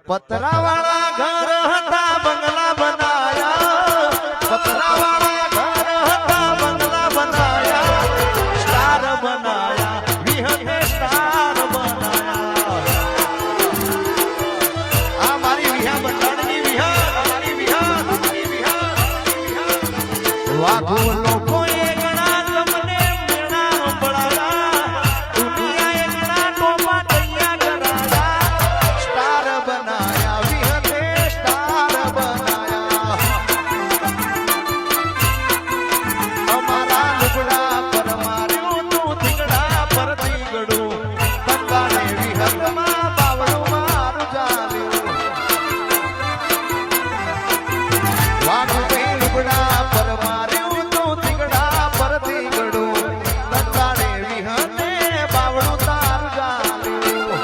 પતરાવાળા ઘર હતા બંગલા બનાયા, પતરાવાળા ઘર હતા બંગલા બનાયા, સ્ટાર બનાયા, વિહંગે સ્ટાર બનાયા. આ મારી વિહા બંધાણની વિહા, મારી વિહા, મારી વિહા, વાઘો લોકોએ ઘણા તમને મેળા પડાયા, દુનિયાએ ઘણા ટોપા તૈયાર કરાયા, સ્ટાર બનાયા, વિહંગે સ્ટાર બનાયા. અમારા લુગડા પર માર્યું તું થીગડા પર થીગડું, બંગાળે વિહંગમાં બાવળું મારું ચાલ્યું. વાઘુભાઈ લુગડા પર માર્યું તું થીગડા પર થીગડું, બંગાળે વિહંગે બાવળું તારું ચાલ્યું.